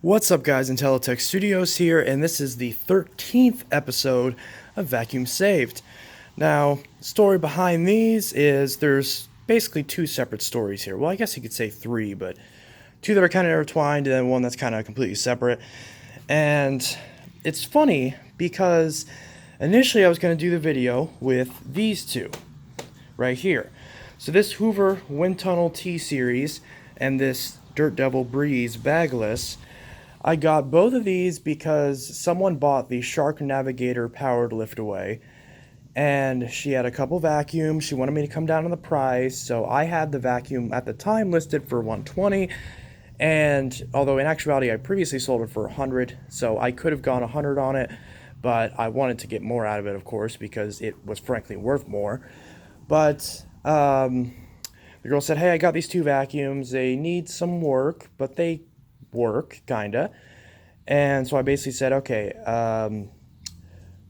What's up, guys? Untitled Studios here, and this is the 13th episode of Vacuum Saved. Now, the story behind these is there's basically two separate stories here. Well, I guess you could say three, but two that are kind of intertwined, and then one that's kind of completely separate. And it's funny because initially I was going to do the video with these two right here. So this Hoover Windtunnel T-Series and this Dirt Devil Breeze bagless. I got both of these because someone bought the Shark Navigator powered liftaway, and she had a couple vacuums. She wanted me to come down on the price, so I had the vacuum at the time listed for $120, and although in actuality I previously sold it for $100, so I could have gone $100 on it, but I wanted to get more out of it, of course, because it was frankly worth more. But the girl said, "Hey, I got these two vacuums. They need some work, but they work, kinda." And so I basically said, okay,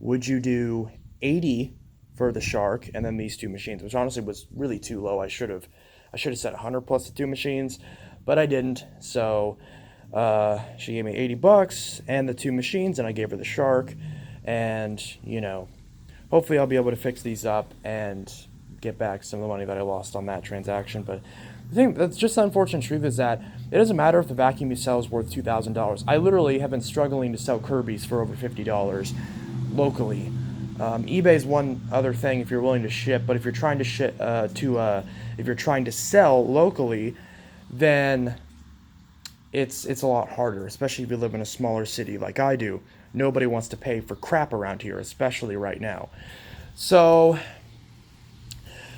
would you do 80 for the Shark and then these two machines, which honestly was really too low. I should have said 100 plus the two machines, but I didn't. So she gave me $80 and the two machines, and I gave her the Shark. And hopefully I'll be able to fix these up and get back some of the money that I lost on that transaction. But the thing that's just the unfortunate truth is that it doesn't matter if the vacuum you sell is worth $2,000. I literally have been struggling to sell Kirby's for over $50 locally. eBay is one other thing if you're willing to ship, but if you're trying to if you're trying to sell locally, then it's a lot harder, especially if you live in a smaller city like I do. Nobody wants to pay for crap around here, especially right now. So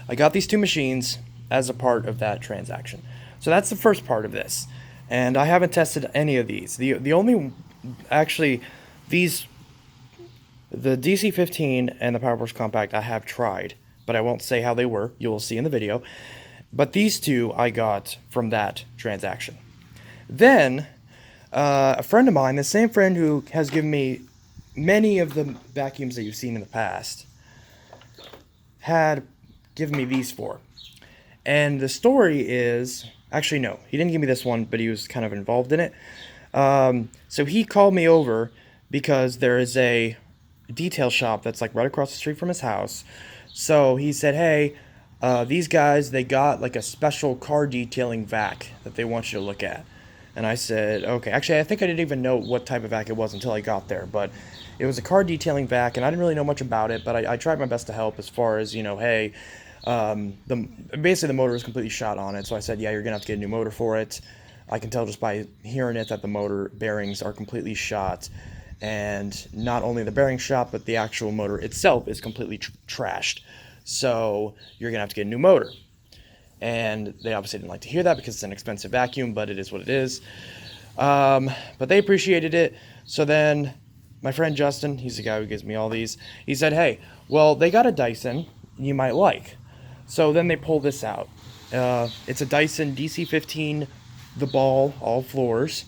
I got these two machines as a part of that transaction. So that's the first part of this. And I haven't tested any of these. The only, actually, the DC-15 and the PowerForce Compact I have tried, but I won't say how they were. You will see in the video. But these two I got from that transaction. Then, a friend of mine, the same friend who has given me many of the vacuums that you've seen in the past, had given me these four. And the story is, actually no, he didn't give me this one, but he was kind of involved in it. So he called me over because there is a detail shop that's like right across the street from his house. So he said, "Hey, these guys, they got like a special car detailing vac that they want you to look at." And I said, okay. Actually, I think I didn't even know what type of vac it was until I got there, but it was a car detailing vac, and I didn't really know much about it, but I tried my best to help as far as, hey, basically the motor is completely shot on it, so I said, yeah, you're gonna have to get a new motor for it. I can tell just by hearing it that the motor bearings are completely shot, and not only the bearing shot, but the actual motor itself is completely trashed, so you're gonna have to get a new motor. And they obviously didn't like to hear that because it's an expensive vacuum, but it is what it is. But they appreciated it. So then my friend Justin, he's the guy who gives me all these, he said, "Hey, well, they got a Dyson you might like." So then they pulled this out. It's a Dyson DC-15, the ball, all floors.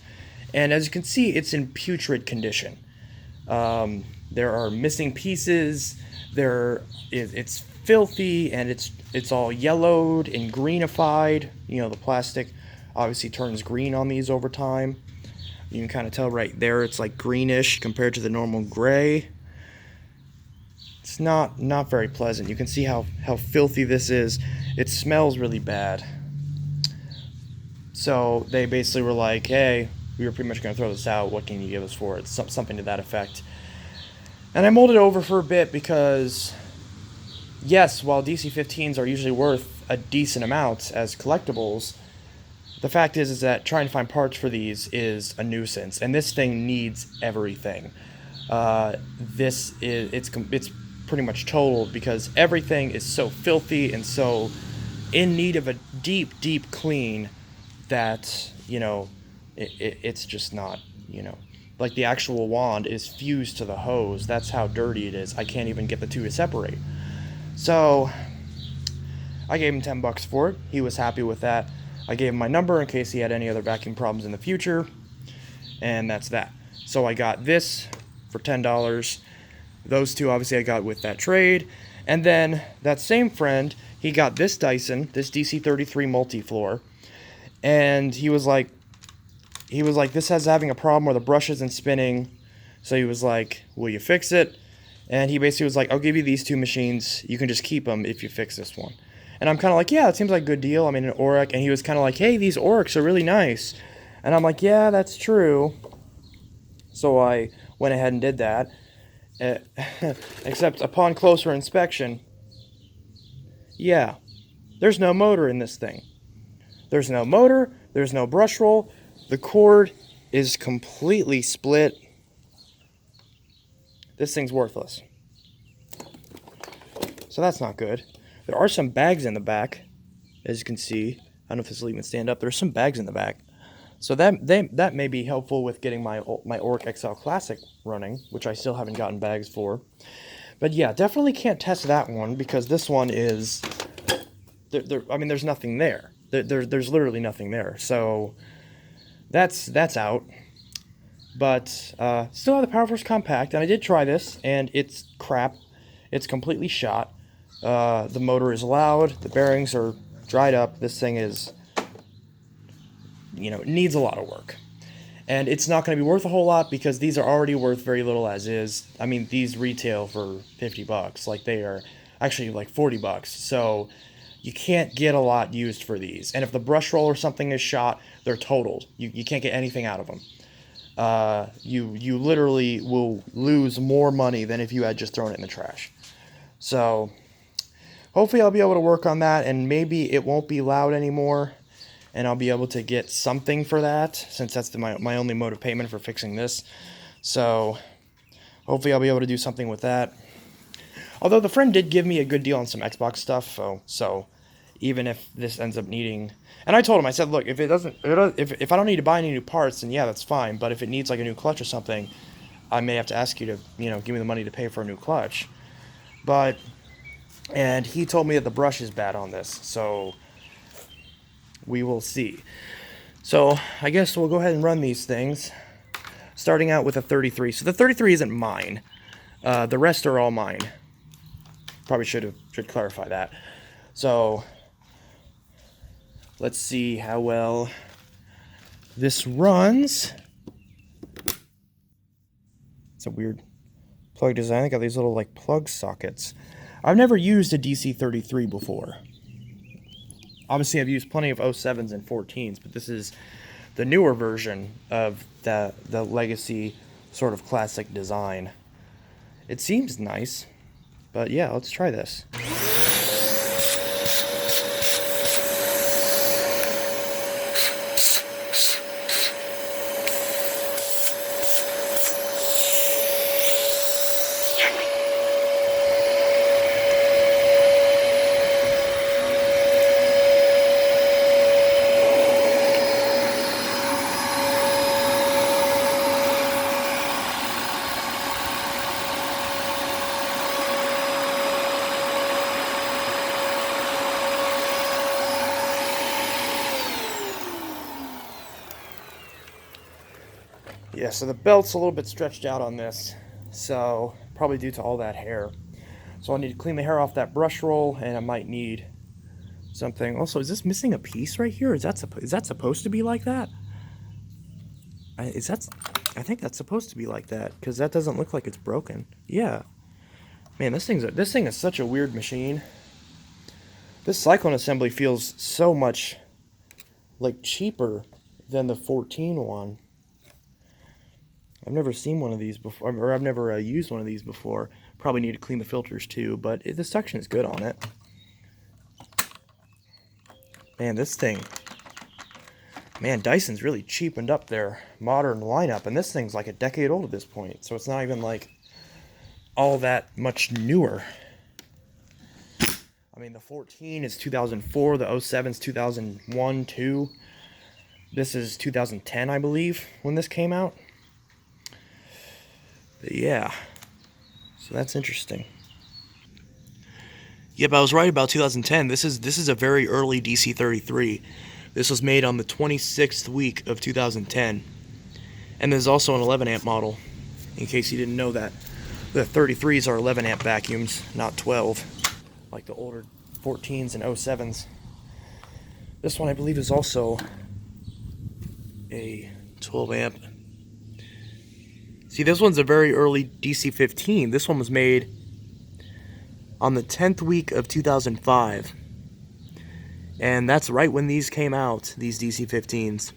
And as you can see, it's in putrid condition. There are missing pieces. It's filthy, and it's all yellowed and greenified. The plastic obviously turns green on these over time. You can kind of tell right there it's like greenish compared to the normal gray. It's not very pleasant. You can see how filthy this is. It smells really bad. So they basically were like, "Hey, we were pretty much going to throw this out. What can you give us for it?" Something to that effect. And I mulled it over for a bit because, yes, while DC-15s are usually worth a decent amount as collectibles, the fact is that trying to find parts for these is a nuisance, and this thing needs everything. It's pretty much totaled because everything is so filthy and so in need of a deep clean that it's just not, like the actual wand is fused to the hose. That's how dirty it is. I can't even get the two to separate. So I gave him $10 for it. He was happy with that. I gave him my number in case he had any other vacuum problems in the future, and that's that. So I got this for $10. Those two obviously I got with that trade. And then that same friend, he got this Dyson, this DC-33 multi-floor, and he was like, he was like, this has having a problem where the brush isn't spinning. So he was like, will you fix it? And he basically was like, I'll give you these 2 machines. You can just keep them if you fix this one. And I'm kind of like, yeah, it seems like a good deal. I mean, an Oric. And he was kind of like, hey, these Orics are really nice. And I'm like, yeah, that's true. So I went ahead and did that. Except upon closer inspection, yeah, there's no motor in this thing. There's no motor. There's no brush roll. The cord is completely split. This thing's worthless. So that's not good. There are some bags in the back, as you can see. I don't know if this will even stand up. There's some bags in the back. So that may be helpful with getting my Oric XL Classic running, which I still haven't gotten bags for. But yeah, definitely can't test that one because this one is... I mean, there's nothing there. There's literally nothing there. So that's out. But still have the PowerForce Compact, and I did try this, and it's crap. It's completely shot. The motor is loud. The bearings are dried up. This thing is, it needs a lot of work. And it's not going to be worth a whole lot because these are already worth very little as is. I mean, these retail for $50. Like, they are actually like $40. So you can't get a lot used for these. And if the brush roll or something is shot, they're totaled. You can't get anything out of them. You literally will lose more money than if you had just thrown it in the trash. So hopefully I'll be able to work on that, and maybe it won't be loud anymore, and I'll be able to get something for that, since that's my only mode of payment for fixing this. So hopefully I'll be able to do something with that. Although the friend did give me a good deal on some Xbox stuff, so even if this ends up needing... And I told him, I said, look, if if I don't need to buy any new parts, then yeah, that's fine. But if it needs like a new clutch or something, I may have to ask you to, give me the money to pay for a new clutch. And he told me that the brush is bad on this, so we will see. So I guess we'll go ahead and run these things, starting out with a 33. So the 33 isn't mine. The rest are all mine. Probably should clarify that. So let's see how well this runs. It's a weird plug design. I got these little like plug sockets. I've never used a DC33 before. Obviously, I've used plenty of 07s and 14s, but this is the newer version of the legacy sort of classic design. It seems nice, but yeah, let's try this. Yeah, so the belt's a little bit stretched out on this, so probably due to all that hair. So I'll need to clean the hair off that brush roll, and I might need something. Also, is this missing a piece right here? Is that supposed to be like that? I think that's supposed to be like that, because that doesn't look like it's broken. Yeah. Man, this thing is such a weird machine. This cyclone assembly feels so much like cheaper than the 14 one. I've never seen one of these before, or I've never used one of these before. Probably need to clean the filters too, but the suction is good on it. Man, this thing... Man, Dyson's really cheapened up their modern lineup, and this thing's like a decade old at this point, so it's not even like all that much newer. I mean, the 14 is 2004, the 07's 2001, 2. This is 2010, I believe, when this came out. But yeah, so that's interesting. Yep, I was right about 2010. This is a very early DC33. This was made on the 26th week of 2010. And there's also an 11 amp model, in case you didn't know that. The 33s are 11 amp vacuums, not 12, like the older 14s and 07s. This one, I believe, is also a 12 amp. See, this one's a very early DC-15. This one was made on the 10th week of 2005. And that's right when these came out, these DC-15s.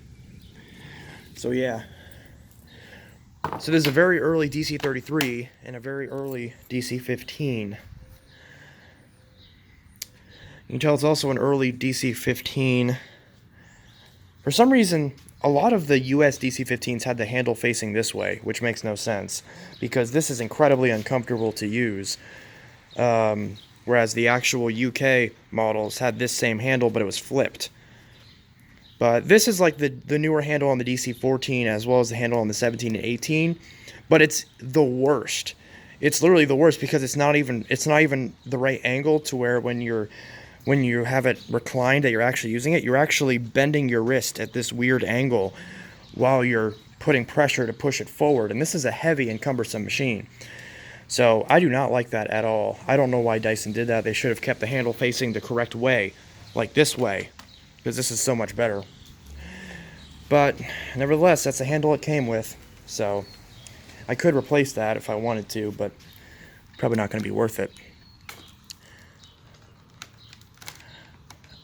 So yeah. So there's a very early DC-33 and a very early DC-15. You can tell it's also an early DC-15. For some reason, a lot of the US DC-15s had the handle facing this way, which makes no sense, because this is incredibly uncomfortable to use. Whereas the actual UK models had this same handle, but it was flipped. But this is like the newer handle on the DC-14 as well as the handle on the 17 and 18. But it's the worst. It's literally the worst because it's not even the right angle to where when you have it reclined that you're actually using it, you're actually bending your wrist at this weird angle while you're putting pressure to push it forward. And this is a heavy and cumbersome machine. So I do not like that at all. I don't know why Dyson did that. They should have kept the handle facing the correct way, like this way, because this is so much better. But nevertheless, that's the handle it came with. So I could replace that if I wanted to, but probably not going to be worth it.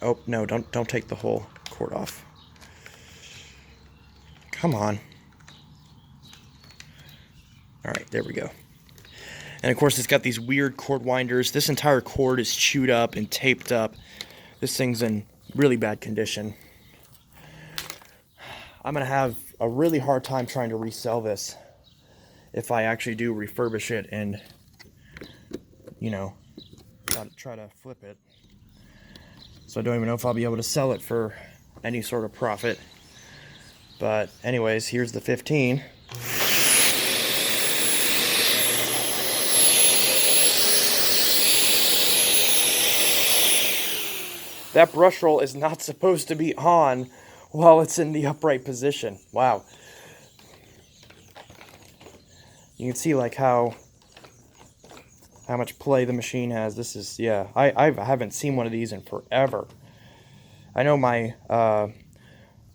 Oh, no, don't take the whole cord off. Come on. All right, there we go. And of course, it's got these weird cord winders. This entire cord is chewed up and taped up. This thing's in really bad condition. I'm going to have a really hard time trying to resell this if I actually do refurbish it and, you know, try to flip it. So I don't even know if I'll be able to sell it for any sort of profit. But anyways, here's the 15. That brush roll is not supposed to be on while it's in the upright position. Wow. You can see like how much play the machine has. This is, yeah, I haven't seen one of these in forever. I know my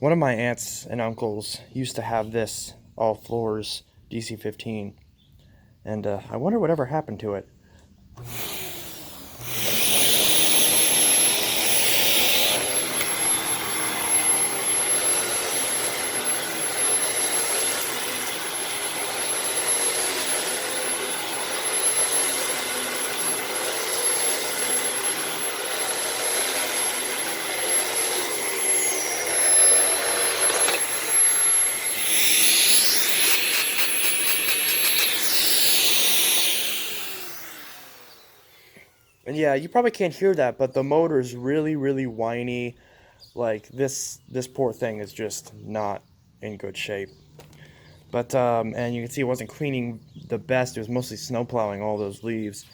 one of my aunts and uncles used to have this all floors DC-15, and I wonder whatever happened to it. And yeah, you probably can't hear that, but the motor is really, really whiny. Like this poor thing is just not in good shape. But and you can see it wasn't cleaning the best. It was mostly snow plowing all those leaves.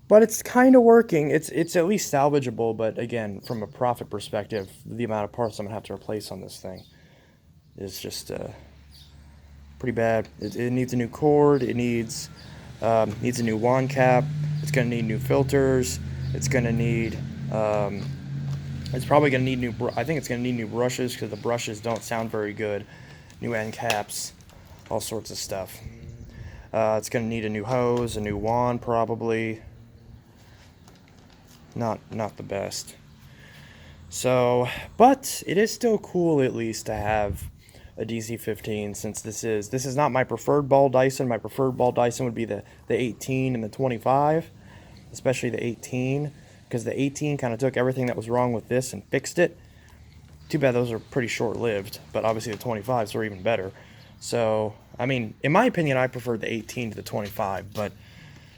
But it's kind of working. It's at least salvageable. But again, from a profit perspective, the amount of parts I'm gonna have to replace on this thing is just pretty bad. It needs a new cord. It needs a new wand cap. It's going to need new filters. It's going to need, it's probably going to need new, I think it's going to need new brushes because the brushes don't sound very good. New end caps, all sorts of stuff. It's going to need a new hose, a new wand probably. Not the best. So, but it is still cool at least to have a DC-15 since this is not my preferred ball Dyson. My preferred ball Dyson would be the 18 and the 25, especially the 18, because the 18 kind of took everything that was wrong with this and fixed it. Too bad those are pretty short-lived, but obviously the 25s are even better. So, I mean, in my opinion, I prefer the 18 to the 25, but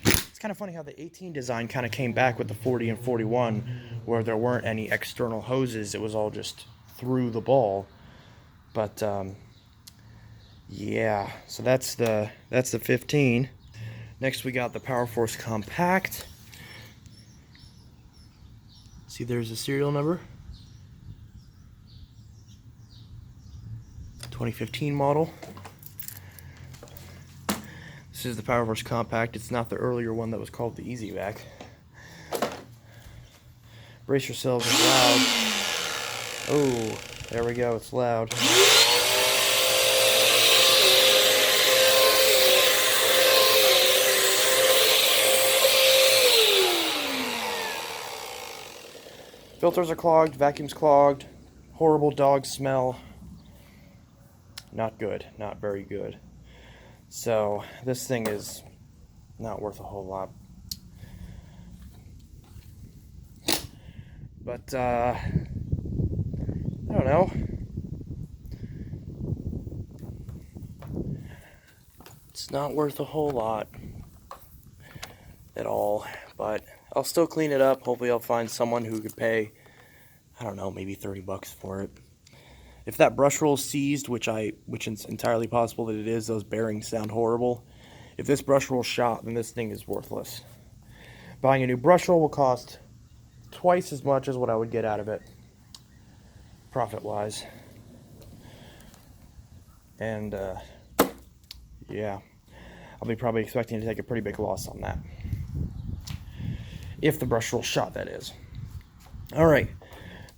it's kind of funny how the 18 design kind of came back with the 40 and 41, where there weren't any external hoses. It was all just through the ball. But yeah, so that's the 15. Next we got the Power Force Compact. See, there's a serial number. 2015 model. This is the Power Force Compact. It's not the earlier one that was called the EasyVac. Brace yourselves, it's loud. Oh, there we go, it's loud. Filters are clogged, vacuum's clogged, horrible dog smell. Not good, not very good. So this thing is not worth a whole lot. But I don't know. It's not worth a whole lot at all, but I'll still clean it up. Hopefully I'll find someone who could pay, I don't know, maybe 30 bucks for it. If that brush roll is seized, which is entirely possible that it is, those bearings sound horrible. If this brush roll is shot, then this thing is worthless. Buying a new brush roll will cost twice as much as what I would get out of it, profit-wise. And, yeah, I'll be probably expecting to take a pretty big loss on that. If the brush roll shot, that is. Alright,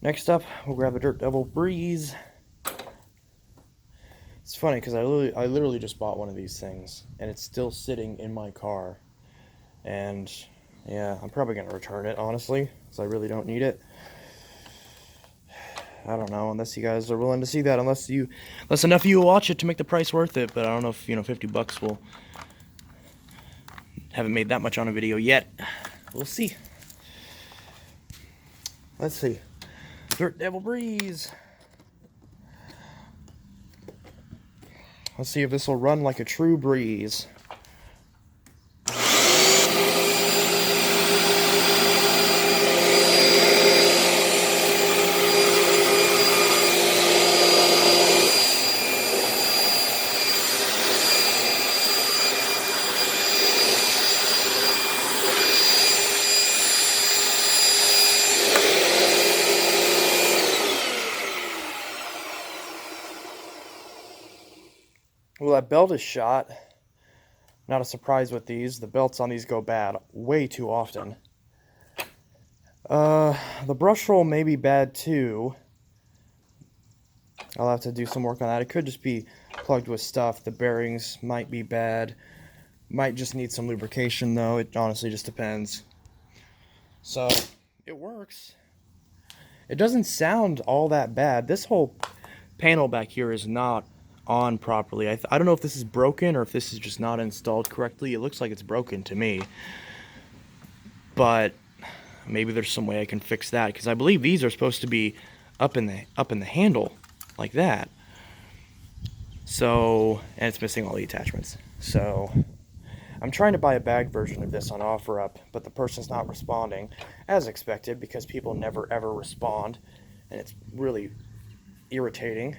next up, we'll grab a Dirt Devil Breeze. It's funny because I literally just bought one of these things, and it's still sitting in my car. And yeah, I'm probably going to return it, honestly, because I really don't need it. I don't know, unless you guys are willing to see that, unless enough of you will watch it to make the price worth it. But I don't know if, 50 bucks will. Haven't made that much on a video yet. We'll see. Let's see. Dirt Devil Breeze. Let's see if this will run like a true breeze. Well, that belt is shot. Not a surprise with these. The belts on these go bad way too often. The brush roll may be bad too. I'll have to do some work on that. It could just be plugged with stuff. The bearings might be bad. Might just need some lubrication though. It honestly just depends. So, it works. It doesn't sound all that bad. This whole panel back here is not on properly. I don't know if this is broken or if this is just not installed correctly. It looks like it's broken to me, but maybe there's some way I can fix that, because I believe these are supposed to be up in the handle like that. So, and it's missing all the attachments. So I'm trying to buy a bag version of this on OfferUp, but the person's not responding as expected, because people never ever respond, and it's really irritating.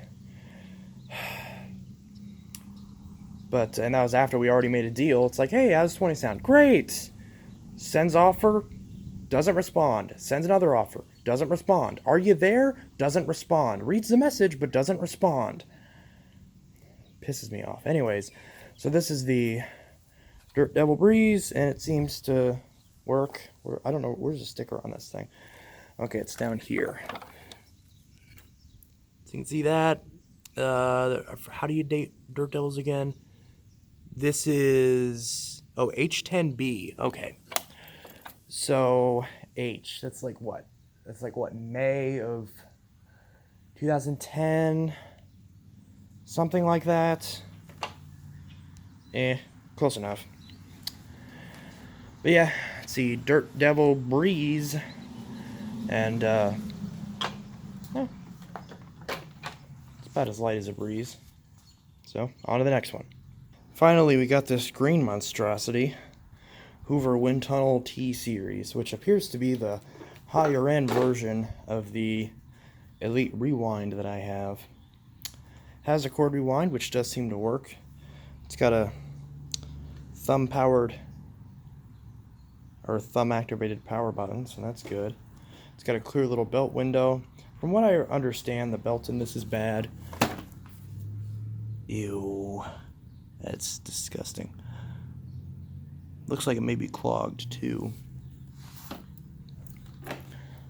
But, and that was after we already made a deal. It's like, hey, how's 20 sound? Great! Sends offer, doesn't respond. Sends another offer, doesn't respond. Are you there? Doesn't respond. Reads the message, but doesn't respond. Pisses me off. Anyways, so this is the Dirt Devil Breeze, and it seems to work. I don't know, where's the sticker on this thing? Okay, it's down here. So you can see that. How do you date Dirt Devils again? This is, oh, H10B. Okay. So, H, that's like what? That's like what, May of 2010? Something like that. Close enough. But yeah, let's see, Dirt Devil Breeze. And, it's about as light as a breeze. So, on to the next one. Finally, we got this green monstrosity, Hoover Windtunnel T-Series, which appears to be the higher-end version of the Elite Rewind that I have. Has a cord rewind, which does seem to work. It's got a thumb-powered, or thumb-activated power button, so that's good. It's got a clear little belt window. From what I understand, the belt in this is bad. Ew. That's disgusting. Looks like it may be clogged too.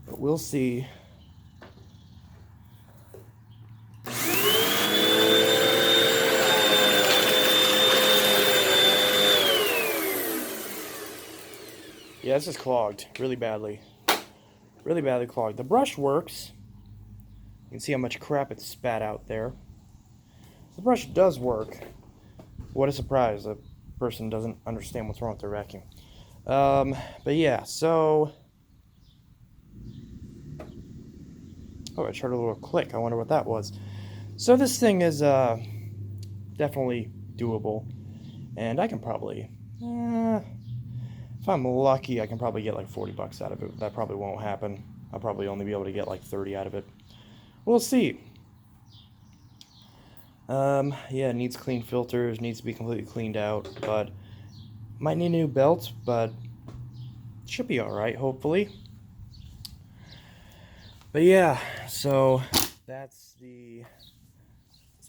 But we'll see. Yeah, this is clogged really badly. Really badly clogged. The brush works. You can see how much crap it spat out there. The brush does work. What a surprise. A person doesn't understand what's wrong with their vacuum. But yeah, so... Oh, I heard a little click. I wonder what that was. So this thing is definitely doable. And I can probably... if I'm lucky, I can probably get like 40 bucks out of it. That probably won't happen. I'll probably only be able to get like 30 out of it. We'll see. Yeah, it needs clean filters, needs to be completely cleaned out, but might need a new belt, but should be alright, hopefully. But yeah, so that's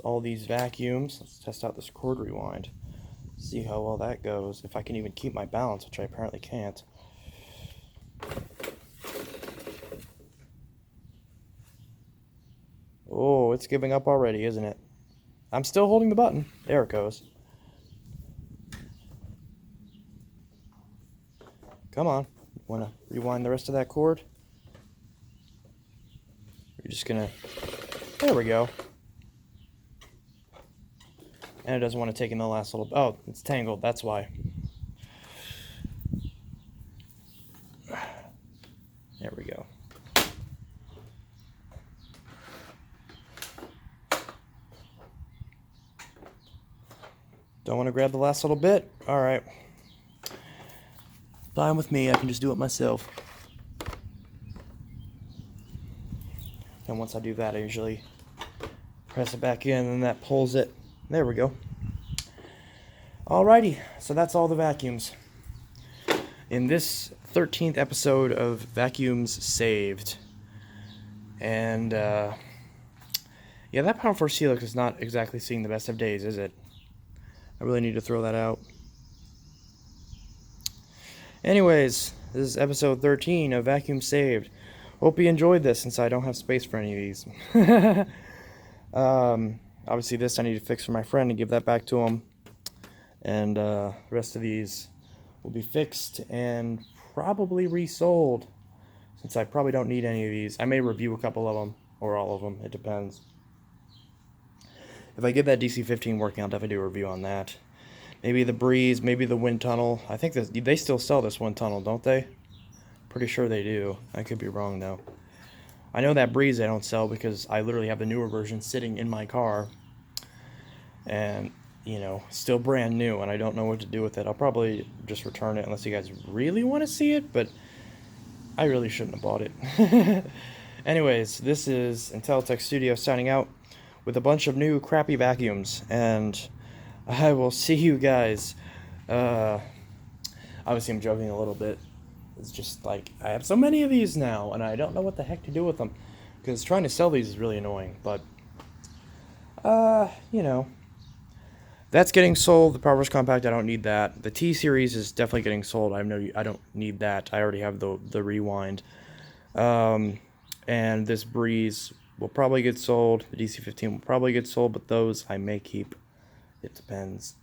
all these vacuums. Let's test out this cord rewind. See how well that goes. If I can even keep my balance, which I apparently can't. Oh, it's giving up already, isn't it? I'm still holding the button. There it goes. Come on. Want to rewind the rest of that cord? You're just going to... There we go. And it doesn't want to take in the last little... Oh, it's tangled. That's why. There we go. Don't want to grab the last little bit? Alright. Fine with me, I can just do it myself. And once I do that, I usually press it back in and that pulls it. There we go. Alrighty, so that's all the vacuums. In this 13th episode of Vacuums Saved. And, yeah, that Power Force Helix is not exactly seeing the best of days, is it? I really need to throw that out. Anyways, this is episode 13 of Vacuum Saved. Hope you enjoyed this, since I don't have space for any of these. Obviously this I need to fix for my friend and give that back to him. And the rest of these will be fixed and probably resold, since I probably don't need any of these. I may review a couple of them, or all of them, it depends. If I get that DC-15 working, I'll definitely do a review on that. Maybe the Breeze, maybe the Windtunnel. I think they still sell this Windtunnel, don't they? Pretty sure they do. I could be wrong, though. I know that Breeze they don't sell because I literally have the newer version sitting in my car. And, you know, still brand new, and I don't know what to do with it. I'll probably just return it unless you guys really want to see it, but I really shouldn't have bought it. Anyways, this is Untitled Studio signing out with a bunch of new crappy vacuums, and I will see you guys. Obviously I'm joking a little bit. It's just like, I have so many of these now, and I don't know what the heck to do with them, because trying to sell these is really annoying, but, you know, that's getting sold. The Power Compact, I don't need that. The T-Series is definitely getting sold. I don't need that. I already have the Rewind. And this Breeze will probably get sold. The DC-15 will probably get sold, but those I may keep. It depends.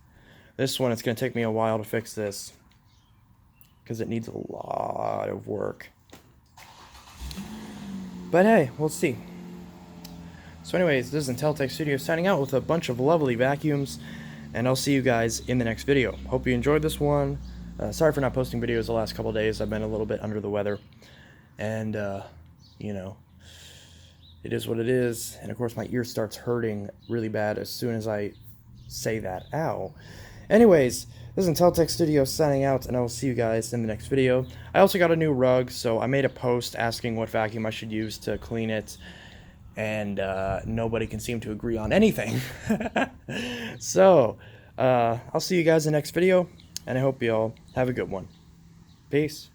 This one, it's going to take me a while to fix this, because it needs a lot of work. But hey, we'll see. So anyways, this is Untitled Studio signing out with a bunch of lovely vacuums, and I'll see you guys in the next video. Hope you enjoyed this one. Sorry for not posting videos the last couple of days. I've been a little bit under the weather, and you know, it is what it is. And of course my ear starts hurting really bad as soon as I say that. Ow. Anyways, this is Untitled Studio signing out, and I will see you guys in the next video. I also got a new rug, so I made a post asking what vacuum I should use to clean it, and nobody can seem to agree on anything. So, I'll see you guys in the next video, and I hope you all have a good one. Peace.